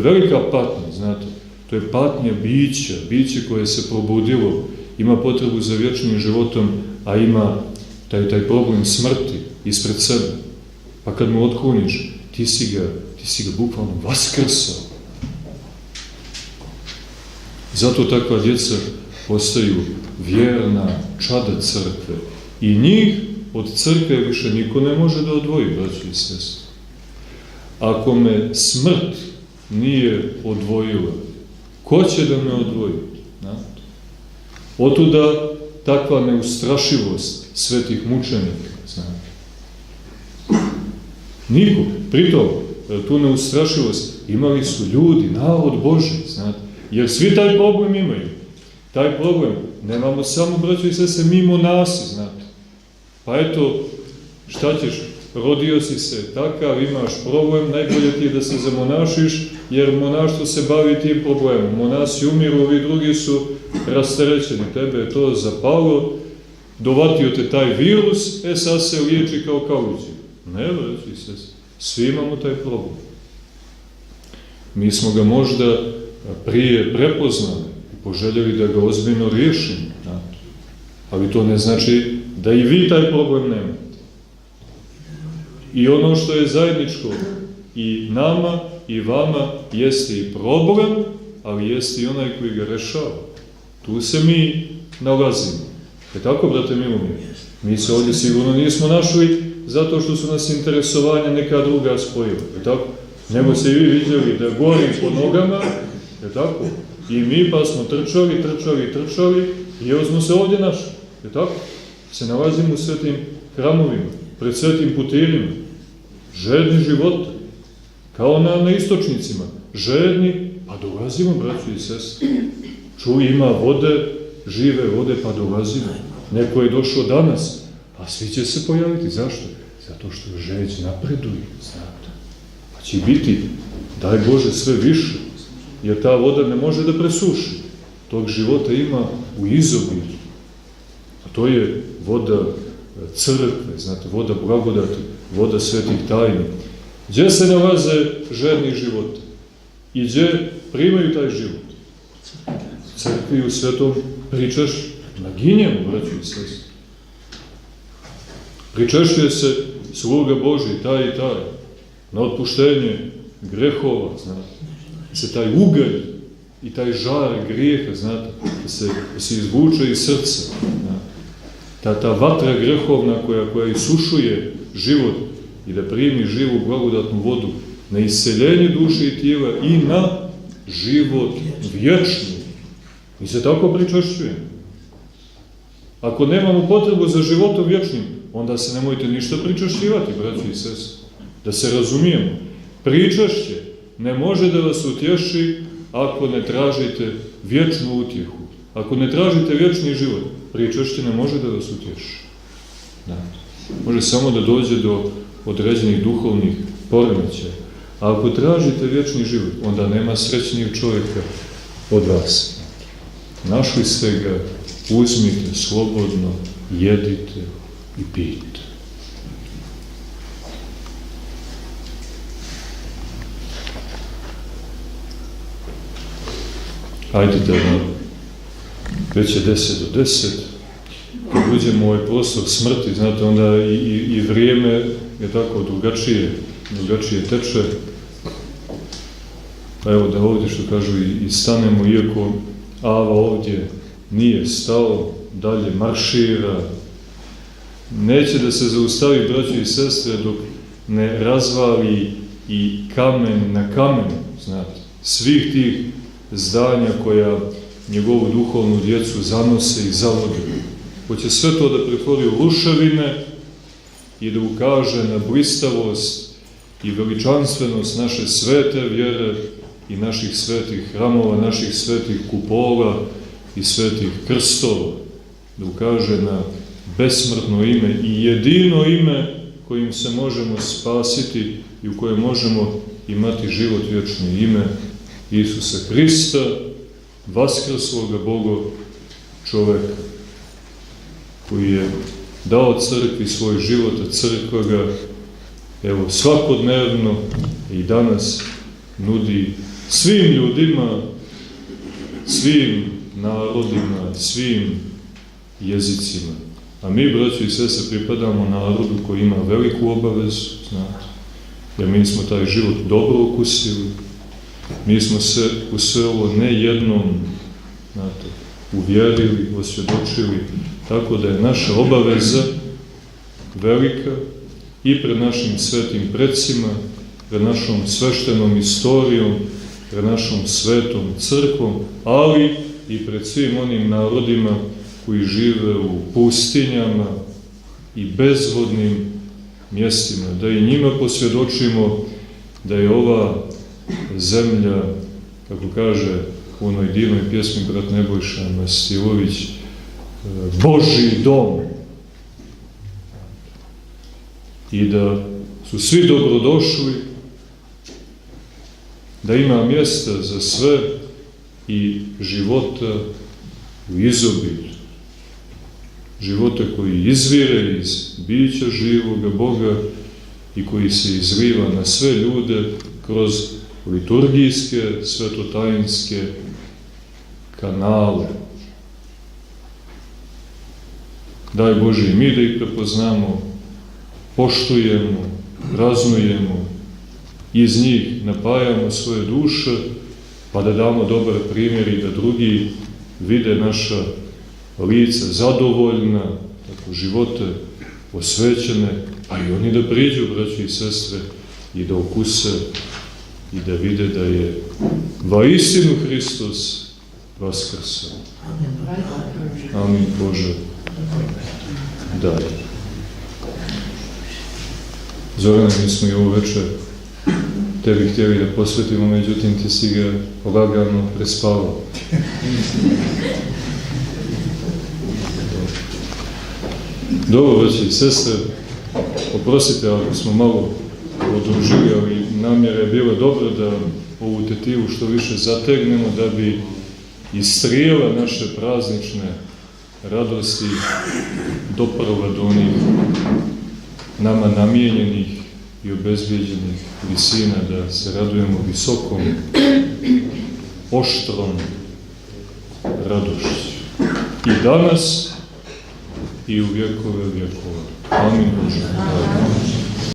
Velika patnja, znate, to je patnja bića, biće koje se probudilo, ima potrebu za vječnim životom, a ima taj problem smrti ispred sebe. Pa kad mu otkloniš, ti si ga bukvalno vaskrsao. Zato takva djeca postaju vjerna čada crkve. I njih od crkve više niko ne može da odvoji, braći i sestre. Ako me smrt nije odvojila, ko će da me odvoji? Otuda takva neustrašivost svetih mučenika, znate. Niko. Pritom, tu neustrašivost imali su ljudi, narod Božji, znate. Jer svi taj problem imaju. Taj problem nemamo samo, braćo i sestre, mi monasi, znate. Pa eto, šta ćeš, rodio si se takav, imaš problem, najbolje ti je da se zamonašiš, jer monaštvo se bavi tim problemom. Monasi umiru, ovi drugi su rasterećeni, tebe je to zapalo, dovatio te taj virus, sad se liječi kao kauđi. Ne, braći i sestre, svi imamo taj problem. Mi smo ga možda prije prepoznali i poželjeli da ga ozbiljno riješimo, ali to ne znači da i vi taj problem nemate. I ono što je zajedničko i nama i vama jeste i problem, ali jeste i onaj koji ga rešava. Tu se mi nalazimo. Je tako, brate Milomir? Mi se ovdje sigurno nismo našli zato što su nas interesovanja neka druga spojila. Je tako? Nego se i vi vidjeli da gorim po nogama, je tako? I mi pa smo trčali i evo smo se ovdje našli. Je tako? Se nalazimo u svetim hramovima, pred svetim putirima, žedni života, kao na istočnicima, žedni, pa dolazimo, braćo i sestre. Čuj, ima vode, žive vode, pa dolazimo. Neko je došao danas, a svi će se pojaviti. Zašto? Zato što žeđ napreduje, znate. Pa će biti, daj Bože, sve više, jer ta voda ne može da presuši. Tog života ima u izobilju. A to je voda crkve, znate, voda blagodati, voda svetih tajni. Gdje se nalaze žedni života? I gdje primaju taj život? Crkvi u svetom pričešću, na ginjemu, braćo i sestre. Pričešćuje se sluga Božji, taj i taj, na otpuštenje grehova, znate. Se taj ugalj i taj žar grijeha, znate, da se izvuče iz srca. Ta vatra grehovna koja isušuje život i da primi živu blagodatnu vodu na isceljenje duše i tijela i na život vječni. Mi se tako pričešćujemo. Ako nemamo potrebu za životom vječnim, onda se nemojte ništa pričešćivati, braći i sestre. Da se razumijemo. Pričešće ne može da vas utješi ako ne tražite vječnu utjehu. Ako ne tražite vječni život, pričešće ne može da vas utješi. Može samo da dođe do određenih duhovnih poremećaja. A ako tražite vječni život, onda nema srećnijeg čovjeka od vas. Našli ste ga, uzmite slobodno, jedite i pijte. Hajde da već je 10:10, kad uđemo u ovaj prostor smrti, znate, onda i vrijeme je tako drugačije teče. Pa evo da ovdje, što kažu, i stanemo, iako Ava ovdje nije stao, dalje maršira. Neće da se zaustavi, braćo i sestre, dok ne razvali i kamen na kamenu, znate, svih tih zdanja koja njegovu duhovnu djecu zanose i zavode. Hoće sve to da pretvori u ruševine i da ukaže na blistavost i veličanstvenost naše svete vjere i naših svetih hramova, naših svetih kupola i svetih krstova. Da ukaže na besmrtno ime i jedino ime kojim se možemo spasiti i u kojem možemo imati život vječni, ime Isusa Hrista, vaskrsloga Boga čoveka, koji je dao crkvi svoj život, a crkva ga, evo, svakodnevno i danas nudi svim ljudima, svim narodima, svim jezicima. A mi, braći i sestre, pripadamo narodu koji ima veliku obavezu, znate, jer mi smo taj život dobro okusili, mi smo se u sve ovo ne jednom, znate, uvjerili, osvjedočili, tako da je naša obaveza velika i pred našim svetim predsima, pred našom sveštenom istorijom, pred našom svetom crkvom, ali i pred svim onim narodima koji žive u pustinjama i bezvodnim mjestima, da i njima posvjedočimo da je ova zemlja, kako kaže u onoj divnoj pjesmi brat Nebojša Mastilović, Božji dom. I da su svi dobrodošli, da ima mjesta za sve i života u izobilju. Života koji izvire iz bića živoga Boga i koji se izliva na sve ljude kroz liturgijske, svetotajinske kanale. Daj Bože i mi da ih prepoznamo, poštujemo, praznujemo, iz njih napajamo svoje duše, pa da damo dobar primjer i da drugi vide naša lica zadovoljna, tako živote osvećene, pa i oni da priđu, braći i sestre, i da okuse i da vide da je vaistinu Hristos vaskrsao. Amin Bože, daj. Zorane, mi smo i ovo večer tebi htjeli da posvetimo, međutim ti si ga lagano prespavao. Dobro, braći i sestre, oprostite ako smo malo odužili, ali namjera je bila dobra da ovu tetivu što više zategnemo, da bi istrijela naše praznične radosti doprla do onih nama namijenjenih i obezbijeđenih visina, da se radujemo visokom, oštrom radošću. I danas i u vjekove vjekova. Amin Bože.